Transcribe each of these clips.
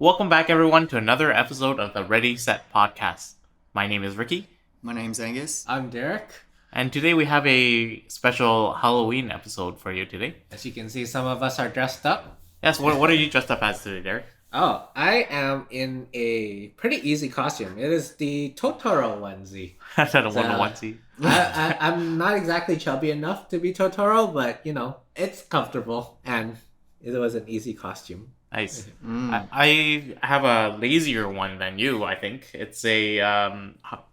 welcome back everyone to another episode of the RDY SET Podcast. My name is Ricky. My name's Angus. I'm Derek. And today we have a special Halloween episode for you today. As you can see, some of us are dressed up. Yes, what are you dressed up as today, Derek? Oh, I am in a pretty easy costume. It is the Totoro onesie. That's a onesie. I'm not exactly chubby enough to be Totoro, but, you know, it's comfortable. And it was an easy costume. Nice. I have a lazier one than you, I think. It's a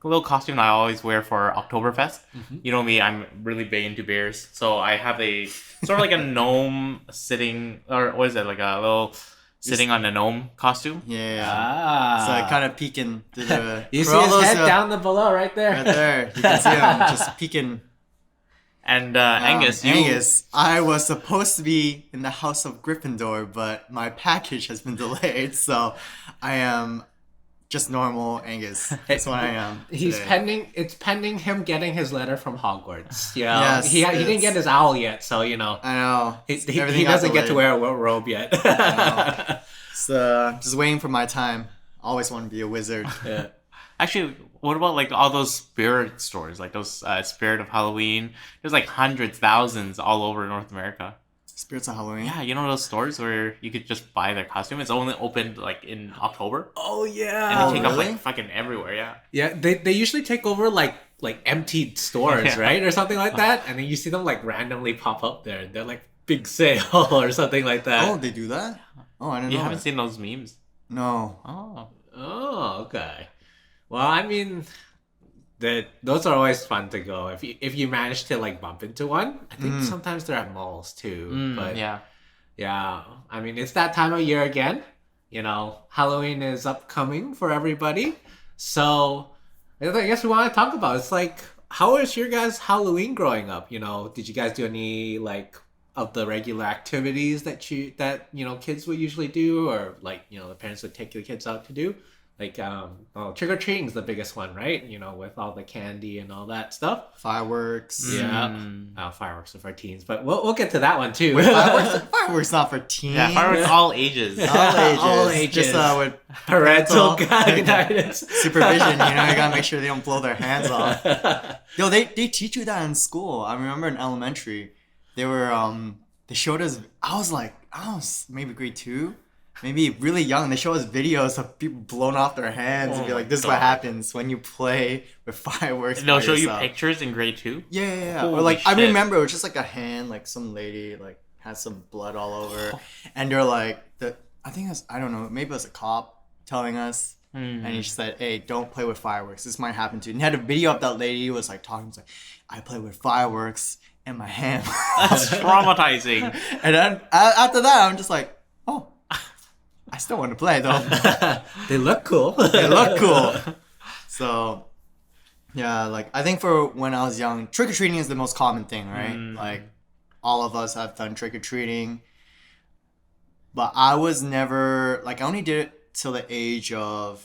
little costume I always wear for Oktoberfest. Mm-hmm. You know me, I'm really big into beers. So I have a sort of like a gnome sitting, or what is it, like a little sitting on a gnome costume. Yeah. So kind of peeking through the... You see his head down below right there. Right there. You can see him just peeking. And Angus, I was supposed to be in the House of Gryffindor, but my package has been delayed, so I am just normal Angus. That's what I am. He's pending. It's pending him getting his letter from Hogwarts. Yeah, yes, he didn't get his owl yet, so you know. I know. He doesn't get to wear a robe yet. So just waiting for my time. Always want to be a wizard. Yeah. Actually, what about like all those spirit stores, like those Spirit of Halloween? There's like hundreds, thousands all over North America. Spirits of Halloween? Yeah, you know those stores where you could just buy their costume? It's only opened like in October. Oh yeah. And they take up like fucking everywhere, yeah. Yeah, they usually take over like emptied stores, right? Or something like that. And then you see them like randomly pop up there. They're like big sale or something like that. Oh, they do that? Oh, I didn't know. You haven't seen those memes? No. Oh, okay. Well, I mean, those are always fun to go. If you manage to like bump into one, I think sometimes they're at malls too. But yeah. I mean, it's that time of year again. You know, Halloween is upcoming for everybody. So I guess we want to talk about it's like, how was your guys' Halloween growing up? You know, did you guys do any like of the regular activities that kids would usually do, or like the parents would take the kids out to do? Like, trick or treating is the biggest one, right? You know, with all the candy and all that stuff. Fireworks. Yeah. Fireworks are for teens, but we'll get to that one too. Wait, fireworks not for teens. Yeah, fireworks all ages. All ages. Just with parental guidance. Supervision, you gotta make sure they don't blow their hands off. Yo, they teach you that in school. I remember in elementary, they showed us, I was maybe grade 2. Maybe really young. They show us videos of people blowing off their hands and be like, this is what happens when you play with fireworks. They'll show you pictures in grade 2? Yeah. Or like, shit. I remember it was just like a hand, like some lady like had some blood all over. And they're like, I think it was, I don't know, maybe it was a cop telling us. And he said, hey, don't play with fireworks. This might happen to you. And he had a video of that lady who was like talking. Like, I play with fireworks in my hand. That's traumatizing. And then after that, I'm just like, oh. I still want to play though. They look cool. So, yeah, like I think for when I was young, trick or treating is the most common thing, right? Like all of us have done trick or treating, but I was never like I only did it till the age of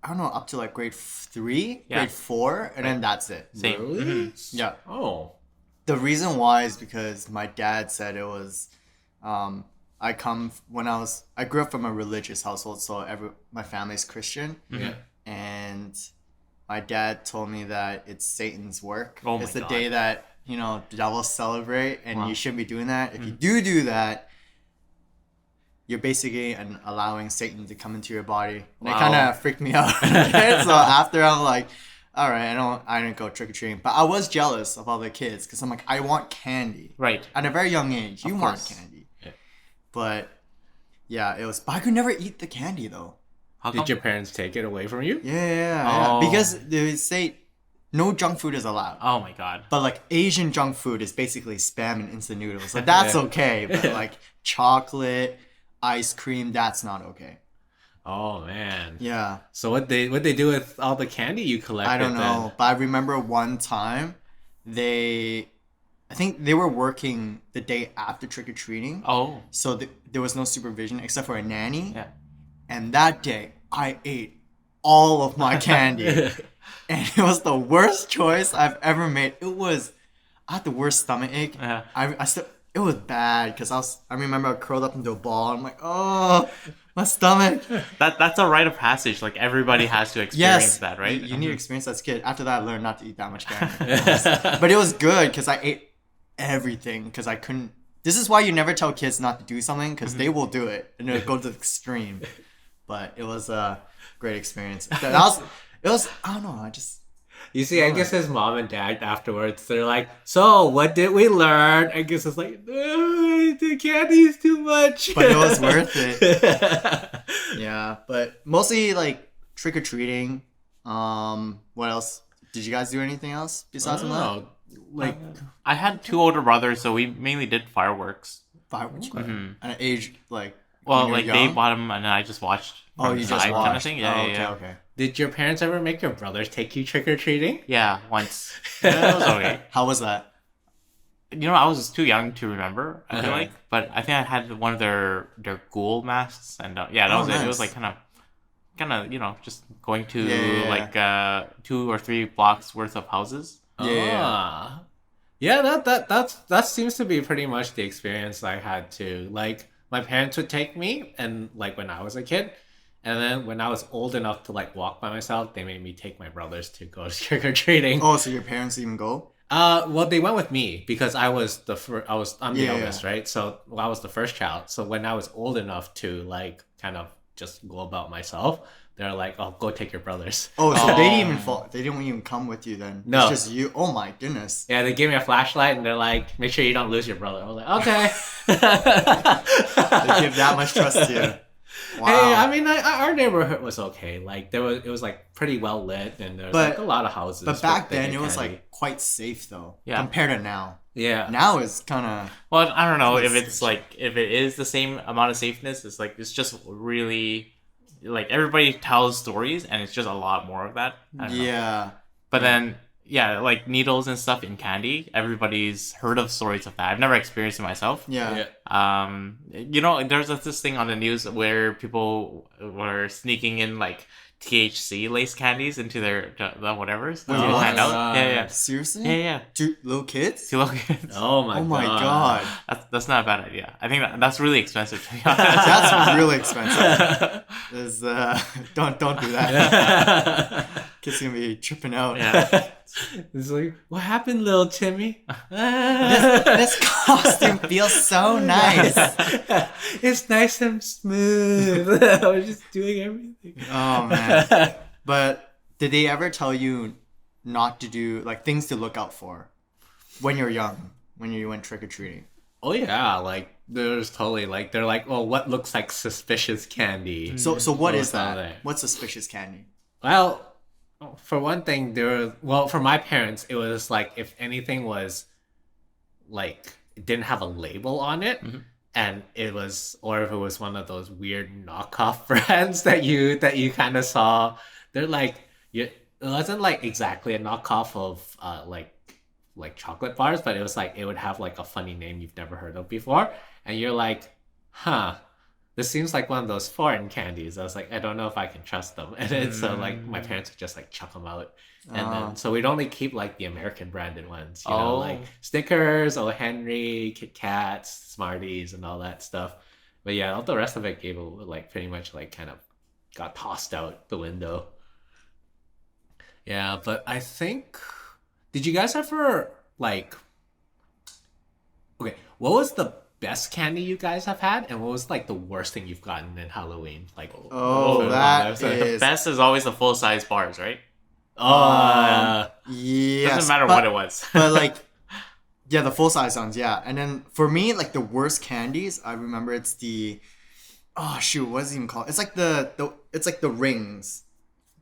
I don't know up to like grade 3, grade 4, and then that's it. Same. Really? Mm-hmm. Yeah. Oh. The reason why is because my dad said it was. I grew up from a religious household, so my family's Christian. Yeah. And my dad told me that it's Satan's work. Oh my it's the God. day that, the devil celebrate, and you shouldn't be doing that. If you do that, you're basically allowing Satan to come into your body. And it kind of freaked me out. So after I'm like, all right, I didn't go trick-or-treating. But I was jealous of other kids because I'm like, I want candy. Right. At a very young age, you want candy. But yeah, it was. But I could never eat the candy though. Did your parents take it away from you? Yeah. Because they say no junk food is allowed. Oh my God. But like Asian junk food is basically spam and instant noodles. Like that's okay. But like chocolate, ice cream, that's not okay. Oh man. Yeah. So what they do with all the candy you collected? I don't know. But I remember one time I think they were working the day after trick-or-treating. Oh. So there was no supervision except for a nanny. Yeah. And that day, I ate all of my candy. And it was the worst choice I've ever made. I had the worst stomach ache. Yeah. It was bad because I remember I curled up into a ball. I'm like, oh. My stomach. That's a rite of passage. Like everybody has to experience that, right? You need to experience that as a kid. After that, I learned not to eat that much candy. But it was good because I ate everything because I couldn't. This is why you never tell kids not to do something because they will do it and it'll go to the extreme. But it was a great experience. It was. I don't know. I just. You see, I guess his mom and dad afterwards, they're like, so what did we learn? I guess it's like, the candy's too much. But it was worth it. Yeah, but mostly like trick-or-treating. What else? Did you guys do anything else besides that? Like, I had 2 older brothers, so we mainly did fireworks. Fireworks? And at age, like, well, like they bought them and I just watched. Oh, you just watched. Kind of thing? Yeah, okay, yeah. Okay. did your parents ever make your brothers take you trick-or-treating? Yeah, once. That was okay. How was that? You know, I was too young to remember, I feel like. But I think I had one of their ghoul masks. And yeah, that was nice. it. It was like kind of, you know, just going to Yeah. like 2 or 3 blocks worth of houses. Yeah. Yeah, that seems to be pretty much the experience I had too. Like, my parents would take me, and like when I was a kid, and then when I was old enough to like walk by myself, they made me take my brothers to go trick or treating. Oh, so your parents even go? Well, they went with me because I was the I'm the Yeah. youngest, right? So I was the first child. So when I was old enough to like kind of just go about myself, they're like, "Oh, go take your brothers." Oh, so they didn't even they didn't even come with you then? No. It's just you? Oh my goodness. Yeah, they gave me a flashlight and they're like, "Make sure you don't lose your brother." I was like, "Okay." They give that much trust to you. Wow. Hey, I mean, our neighborhood was okay. Like it was like pretty well lit, and there was like a lot of houses. But back with then, it was candy. like quite safe though. Yeah. Compared to now. Yeah. Now it's kind of. Well, I don't know if That's it's like, if it is the same amount of safeness, it's like, it's just really, like, everybody tells stories and it's just a lot more of that. I don't know. Yeah. But then, yeah, like needles and stuff in candy, everybody's heard of stories of that. I've never experienced it myself. Yeah. You know, there's this thing on the news where people were sneaking in like THC laced candies into their the whatever's to Wait, hand what? out. Yeah, Seriously? yeah. To little kids? To little kids. Oh my god. That's not a bad idea. I think that's really expensive, to be honest. That's really expensive. Is don't do that. Kids gonna be tripping out. Yeah. It's like, what happened, little Timmy? This costume feels so nice. It's nice and smooth. I was just doing everything. Oh man. But did they ever tell you not to do like things to look out for when you're young, when you went trick or treating? Oh yeah, like there's totally like they're like, oh, what looks like suspicious candy? So what is What's out that? there? What's suspicious candy? Well, for one thing, for my parents, it was like if anything was like it didn't have a label on it, and it was, or if it was one of those weird knockoff brands that you kind of saw, they're like, it wasn't like exactly a knockoff of like chocolate bars, but it was like it would have like a funny name you've never heard of before, and you're like, huh. This seems like one of those foreign candies. I was like, I don't know if I can trust them. And then so like my parents would just like chuck them out. And then so we'd only keep like the American branded ones, you know, like Snickers, O. Henry, Kit Kats, Smarties, and all that stuff. But yeah, all the rest of it gave like pretty much like kind of got tossed out the window. Yeah, but I think, did you guys ever like, okay, what was the best candy you guys have had, and what was like the worst thing you've gotten in Halloween? Like, The best is always the full size bars, right? Yes, Doesn't matter what it was. But like, yeah, the full size ones, yeah. And then for me, like the worst candies, I remember it's the, oh shoot, what is it even called? It's like it's like the rings,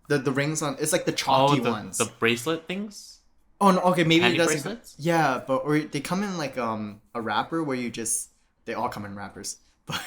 the rings on. It's like the chalky ones. The bracelet things. Oh no, okay, maybe Candy it doesn't. bracelets? Yeah, but or they come in like a wrapper where you just, they all come in wrappers. But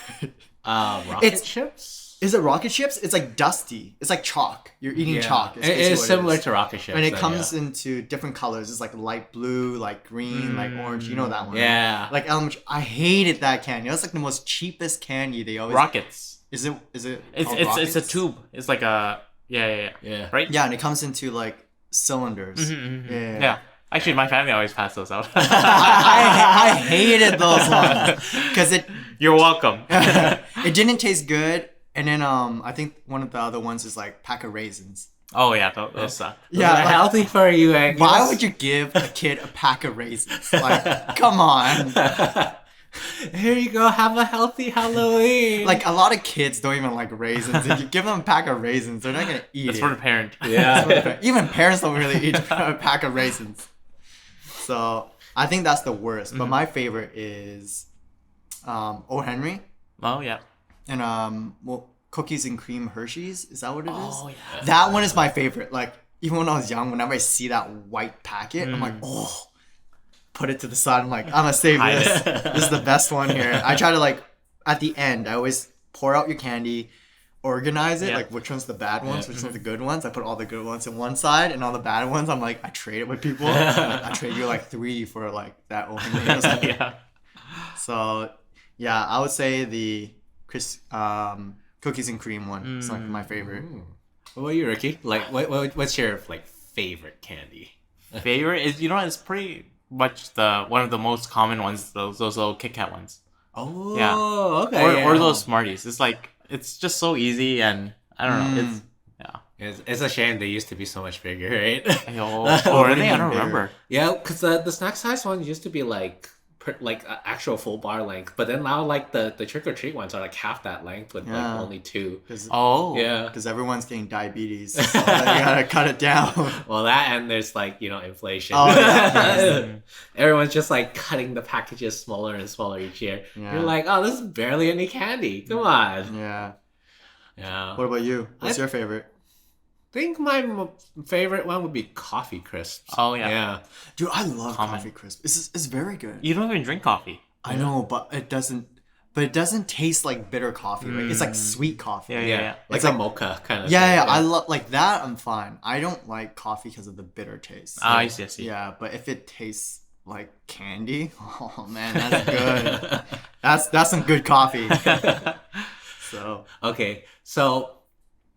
rocket chips? Is it rocket chips? It's like dusty. It's like chalk. You're eating chalk. It is similar to rocket chips. And it comes into different colors. It's like light blue, like green, like orange. You know that one. Yeah. Like elementary. I hated that candy. That's like the most cheapest candy they always. Rockets. Is it? It's a tube. It's like a yeah. Right. Yeah, and it comes into like cylinders. Yeah. Actually, my family always passed those out. I hated those ones because You're welcome. it didn't taste good, And then I think one of the other ones is like pack of raisins. Oh yeah, those suck. Yeah, They're healthy for you, Angus. Why would you give a kid a pack of raisins? Like, come on. Here you go, have a healthy Halloween. Like, a lot of kids don't even like raisins. If you give them a pack of raisins, they're not gonna eat That's it. for the parent. Yeah. Even parents don't really eat a pack of raisins. So I think that's the worst. But my favorite is O. Henry Oh yeah. and cookies and cream Hershey's. Is that what it is? Oh yeah. That one is my favorite. Like, even when I was young, whenever I see that white packet, I'm like, oh, put it to the side. I'm like, I'm gonna save this. This is the best one here. I try to, like, at the end, I always pour out your candy, organize it, like which one's the bad ones, which one's the good ones. I put all the good ones in one side, and all the bad ones, I'm like, I trade it with people. I trade you like 3 for like that O. Henry or something. Yeah. So yeah, I would say the cookies and cream one. It's like my favorite. What about you, Ricky? Like, what's your like favorite candy? Favorite is it's pretty much one of the most common ones. Those little Kit Kat ones. Oh, Yeah. okay. Or those Smarties. It's like it's just so easy, and I don't know. It's a shame they used to be so much bigger, right? Oh, really? I don't remember. Yeah, because the snack size one used to be like actual full bar length, but then now like the trick or treat ones are like half that length with like only 2. Oh. Yeah. Because everyone's getting diabetes, so you gotta cut it down. Well, that and there's like inflation. Oh, yeah. Everyone's just like cutting the packages smaller and smaller each year. Yeah. You're like, oh, this is barely any candy. Come on. Yeah. Yeah. What about you? What's your favorite? I think my favorite one would be coffee crisps. Oh yeah. Yeah. Dude, I love coffee crisp. It's very good. You don't even drink coffee. I know, but it doesn't taste like bitter coffee, right? It's like sweet coffee. Yeah. It's like a mocha kind of Yeah, thing. I love like that. I'm fine. I don't like coffee because of the bitter taste. I see. Yeah, but if it tastes like candy, oh man, that's good. that's some good coffee. So okay, so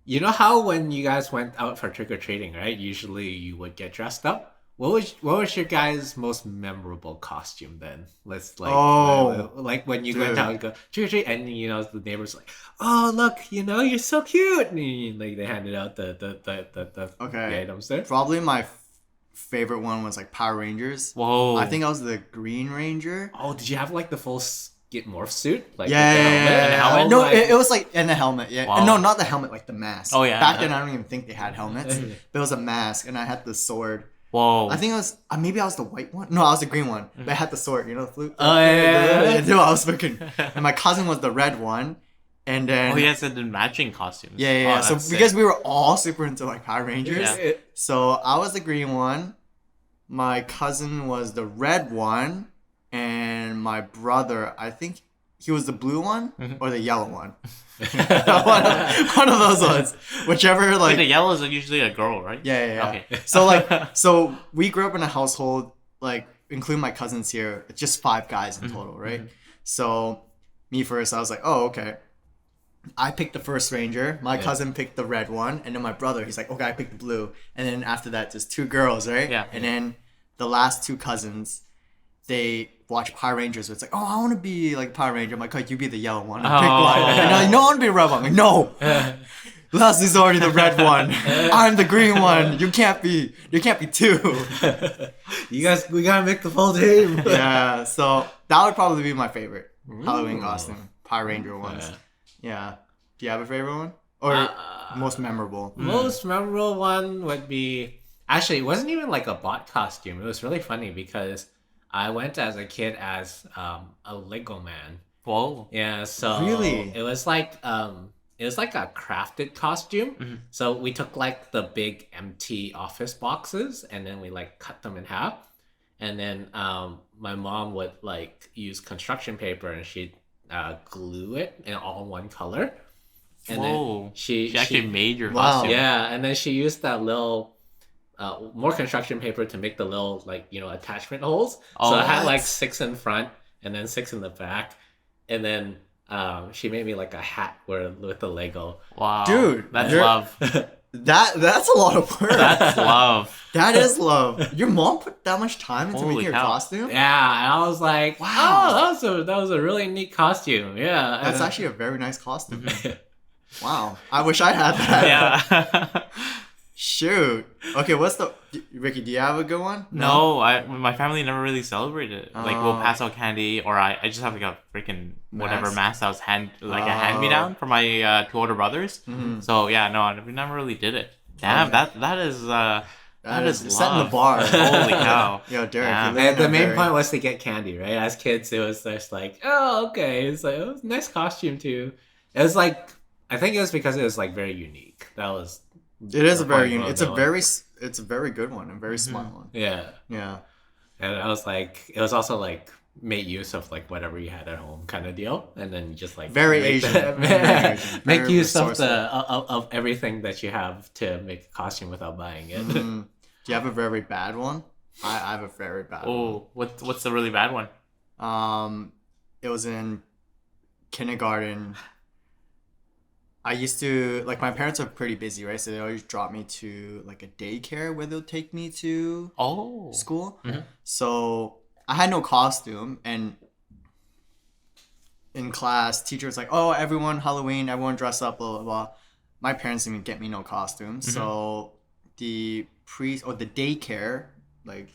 you know how when you guys went out for trick or treating, right? Usually you would get dressed up. What was your guys' most memorable costume then? Let's like when you went out and go trick or treat, and the neighbors like, oh look, you're so cute, and like they handed out the items there. Probably my favorite one was like Power Rangers. Whoa! I think I was the Green Ranger. Oh, did you have like the full Get morph suit? Like yeah. No, it was like in the helmet. Yeah. Wow. No, not the helmet, like the mask. Oh yeah. Back then, I don't even think they had helmets. But it was a mask, and I had the sword. Whoa. I think I was maybe I was the white one. No, I was the green one. But I had the sword. The flute. Oh yeah. Dude, I was freaking. And my cousin was the red one. And then. Oh, he has the matching costumes. Yeah. So because we were all super into like Power Rangers. Yeah. So I was the green one. My cousin was the red one. And my brother, I think he was the blue one or the yellow one. one of those ones. Whichever, like... the yellow is usually a girl, right? Yeah. Okay. So we grew up in a household, like, including my cousins here, it's just 5 guys in total, right? So me first, I was like, oh, okay. I picked the first ranger. My cousin picked the red one. And then my brother, he's like, okay, I picked the blue. And then after that, just 2 girls, right? Yeah. And then the last 2 cousins... They watch Power Rangers. So it's like, oh, I want to be like Power Ranger. I'm like, oh, you be the yellow one. I pick one. And they're like, no, I want to be the red one. I'm like, no. Leslie's already the red one. I'm the green one. You can't be 2. We gotta make the full team. Yeah. So that would probably be my favorite Halloween costume. Power Ranger ones. Yeah. Do you have a favorite one? Or most memorable? Most memorable one would be... Actually, it wasn't even like a bot costume. It was really funny because... I went as a kid as a Lego man. Whoa. Yeah, so really? It was like a crafted costume. So we took like the big empty office boxes and then we like cut them in half. And then my mom would like use construction paper and she'd glue it in all one color. And then she actually made your costume. Yeah, and then she used that little more construction paper to make the little attachment holes. So it had like 6 in front and then 6 in the back, and then she made me like a hat with the Lego. Wow, dude, that's love. That's a lot of work. That's love. That is love. Your mom put that much time into making your cow. costume? Yeah, and I was like, wow, that was a really neat costume. Yeah, That's actually a very nice costume. Wow. I wish I had that. Yeah. Shoot. Okay, Ricky, do you have a good one? No, my family never really celebrated it. Like, we'll pass out candy, or I just have like a freaking whatever mask that was a hand-me-down for my 2 older brothers. Mm-hmm. So yeah, no, we never really did it. Damn, that is setting the bar. Holy cow. Yo, Derek. Yeah. And the main point was to get candy, right? As kids, it was just like, oh, okay. It's like, oh, nice costume too. It was like, I think it was because it was like very unique. That was. It is a very unique. It's a very good one, a very smart one. Yeah. Yeah. And I was like, it was also like make use of like whatever you had at home kind of deal, and then you just like very Asian. Make use of of everything that you have to make a costume without buying it. Do you have a very bad one? I have a very bad one. Oh, what's the really bad one? It was in kindergarten. I used to, like, my parents are pretty busy, right? So they always drop me to like a daycare where they'll take me to school. Mm-hmm. So I had no costume, and in class, teacher was like, "Oh, everyone Halloween, everyone dress up, blah blah blah." My parents didn't get me no costume, so the daycare like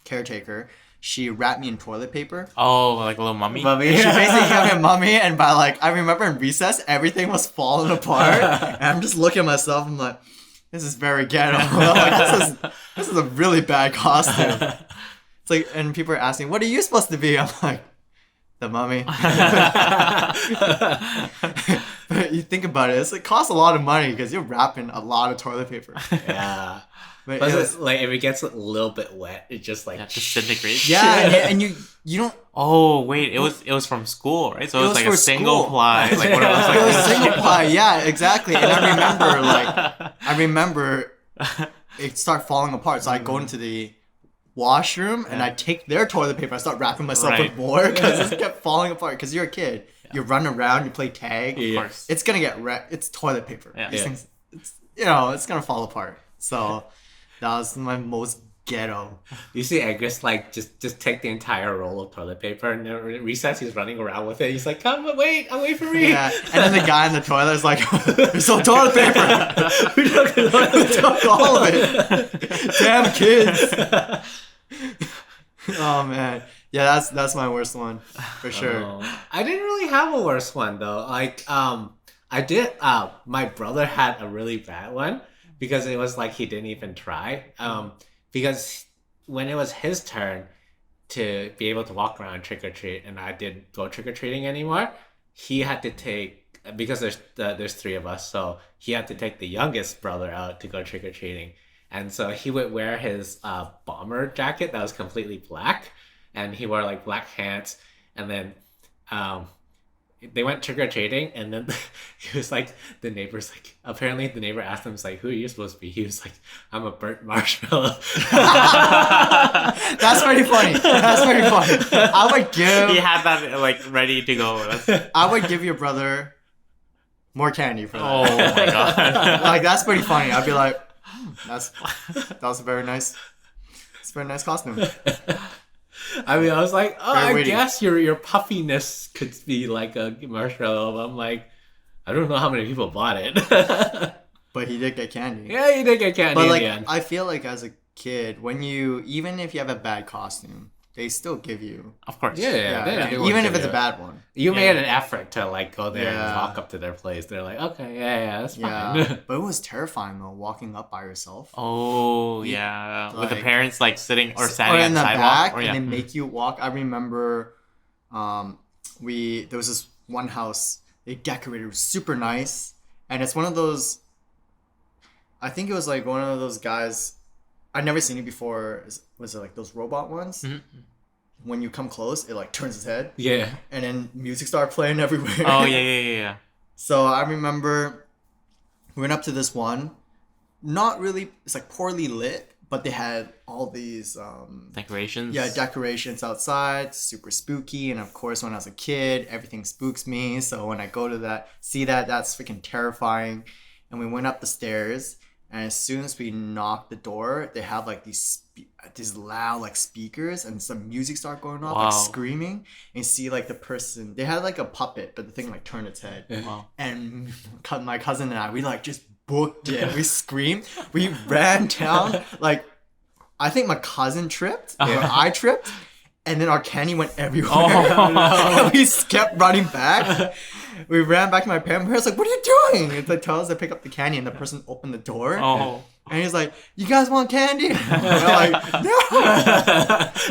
caretaker, she wrapped me in toilet paper. Oh, like a little mummy? She basically gave me a mummy, and by like, I remember in recess, everything was falling apart. And I'm just looking at myself, I'm like, this is very ghetto. Like, this is a really bad costume. It's like, and people are asking, what are you supposed to be? I'm like, the mummy. But you think about it, it costs a lot of money because you're wrapping a lot of toilet paper. Yeah. But like if it gets a little bit wet, it just like disintegrates. Yeah, and you don't. Oh wait, it was from school, right? So it was like a single ply, like one of those. Like, it was a single ply, yeah, exactly. And I remember it start falling apart. So I go into the washroom and I take their toilet paper. I start wrapping myself with more because it kept falling apart. Because you're a kid, you run around, you play tag. Of course, it's gonna get wrecked. It's toilet paper. Yeah. These things, it's gonna fall apart. So. That was my most ghetto. You see Edgar's like just take the entire roll of toilet paper, and in recess he's running around with it. He's like, "Come, wait for me!" Yeah, and then the guy in the toilet is like, "There's no toilet paper. We took all of it. Damn kids." Oh man, yeah, that's my worst one for sure. I didn't really have a worse one though. Like I did. My brother had a really bad one. Because it was like he didn't even try. Because when it was his turn to be able to walk around trick-or-treat and I didn't go trick-or-treating anymore, he had to take, because there's 3 of us, so he had to take the youngest brother out to go trick-or-treating. And so he would wear his bomber jacket that was completely black, and he wore like black pants, and then they went trick-or-treating, and then he was like, apparently the neighbor asked him, like, who are you supposed to be? He was like, I'm a burnt marshmallow. That's pretty funny. I would give... He had that, like, ready to go. I would give your brother more candy for that. Oh, my God. Like, that's pretty funny. I'd be like, that was a very nice costume. I mean, I was like, I guess your puffiness could be like a marshmallow. But I'm like, I don't know how many people bought it. But he did get candy. Yeah, he did get candy. But like, in the end. I feel like as a kid, even if you have a bad costume, they still give you. Of course. Yeah. Even if it's a bad one. You made an effort to like go there and walk up to their place. They're like, okay, that's fine. But it was terrifying though, walking up by yourself. Oh yeah, with the parents like sitting or standing in the sidewalk, back, and they make you walk. I remember, there was this one house they decorated. It was super nice, and it's one of those. I think it was like one of those guys. I'd never seen it before. Was it like those robot ones? Mm-hmm. When you come close, it like turns its head. Yeah. And then music started playing everywhere. Oh yeah. So I remember we went up to this one. Not really. It's like poorly lit, but they had all these decorations. Yeah, decorations outside, super spooky. And of course, when I was a kid, everything spooks me. So when I go to see that, that's freaking terrifying. And we went up the stairs. And as soon as we knock the door, they have like these loud like speakers, and some music start going off, like screaming. And you see like the person, they had like a puppet, but the thing like turned its head. Wow. And my cousin and I, we like just booked it. We screamed. We ran down. Like, I think my cousin tripped, or I tripped. And then our candy went everywhere. And we kept running back. We ran back to my parents. We were like, what are you doing? And they tell us to pick up the candy, and the person opened the door. And he's like, you guys want candy? And we're like, no.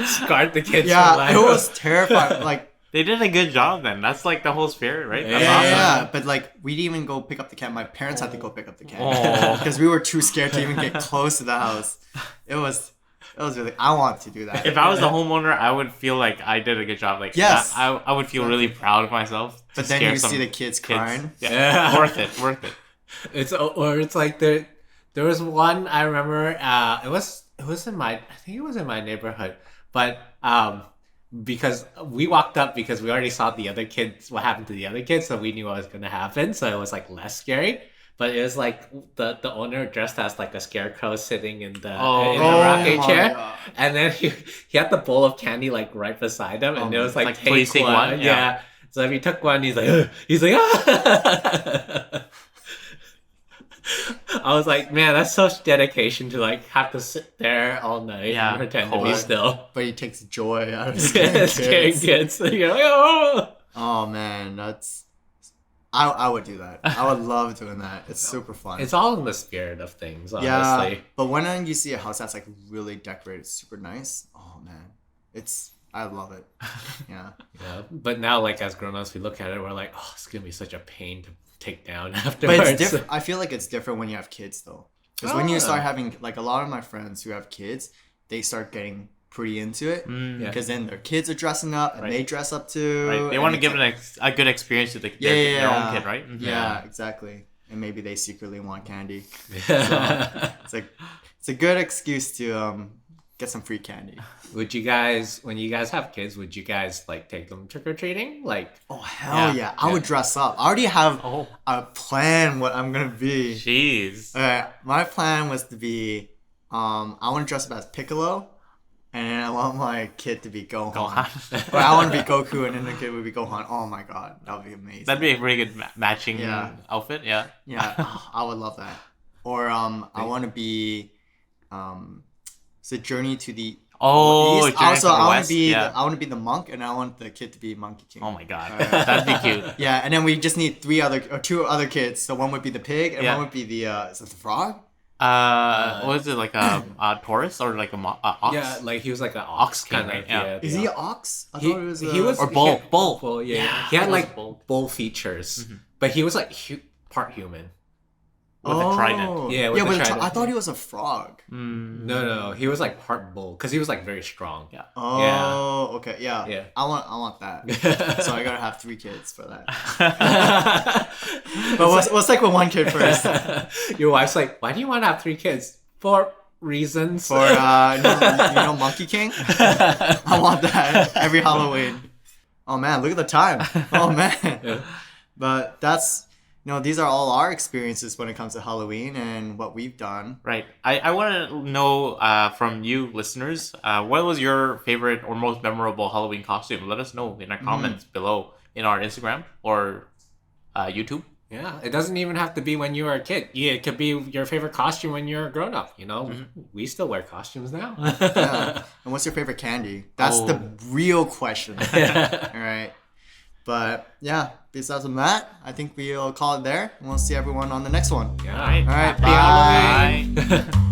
Scarred the kids. Yeah, it was terrifying. Like, they did a good job then. That's like the whole spirit, right? That's yeah. But like, we didn't even go pick up the candy. My parents had to go pick up the candy. Because we were too scared to even get close to the house. It was really, I want to do that. If I was the homeowner, I would feel like I did a good job. Like, yes, I would feel really proud of myself. But then you see the kids crying. Yeah. Worth it. It's like there was one I remember. It was in my, I think it was in my neighborhood, but because we walked up because we already saw the other kids, what happened to the other kids, so we knew what was gonna happen. So it was like less scary. But it was like the owner dressed as like a scarecrow sitting in the rocking chair, and then he had the bowl of candy like right beside him, and it was like take one. Yeah. So if he took one, he's like ah! I was like, man, that's such dedication to like have to sit there all night and pretend to be still. But he takes joy out of scaring kids. So you're like, oh. Oh man, that's. I would do that. I would love doing that. It's super fun. It's all in the spirit of things, honestly. Yeah, but when you see a house that's like really decorated, super nice, oh man, I love it. Yeah. Yeah. But now, like as grown-ups, we look at it, we're like, oh, it's gonna be such a pain to take down afterwards. But it's different. I feel like it's different when you have kids though, because when you start having like a lot of my friends who have kids, they start getting pretty into it because then their kids are dressing up and they dress up too. Right. They want to give a good experience to their own kid, right? Mm-hmm. Yeah, exactly. And maybe they secretly want candy. So it's a good excuse to get some free candy. Would you guys, when you guys have kids, would you guys like take them trick or treating? Like, oh hell yeah! I would dress up. I already have a plan what I'm gonna be. Jeez. Okay, my plan was to be, I want to dress up as Piccolo. And I want my kid to be Gohan. Or I want to be Goku, and then the kid would be Gohan. Oh my god, that would be amazing. That'd be a pretty good matching outfit. Yeah. Yeah, I would love that. Or I want to be, it's a journey to the East. Also, I want to be the monk, and I want the kid to be Monkey King. Oh my god, that'd be cute. Yeah, and then we just need two other kids. So one would be the pig, and one would be the is it the frog? What is it, like a Taurus or like a ox? Yeah, like he was like an ox kind of. Yeah. Is he an ox? I thought he was or bull. Bull. Yeah. He had like bull features, but he was like part human. With a trident. Yeah, with a trident. I thought he was a frog. No. He was like part bull because he was like very strong. Yeah. Oh, okay. Yeah. I want that. So I gotta have 3 kids for that. But what's like with 1 kid first? Your wife's like, why do you want to have 3 kids? For reasons. For Monkey King. I want that every Halloween. Oh man, look at the time. Oh man. Yeah. But that's. These are all our experiences when it comes to Halloween and what we've done. Right. I want to know from you listeners, what was your favorite or most memorable Halloween costume? Let us know in our comments below in our Instagram or YouTube. Yeah, it doesn't even have to be when you were a kid. Yeah, it could be your favorite costume when you're a grown-up, We still wear costumes now. Yeah. And what's your favorite candy? That's the real question. All right. But yeah, besides from that, I think we'll call it there. And we'll see everyone on the next one. Yeah. All right. Bye. Happy Halloween.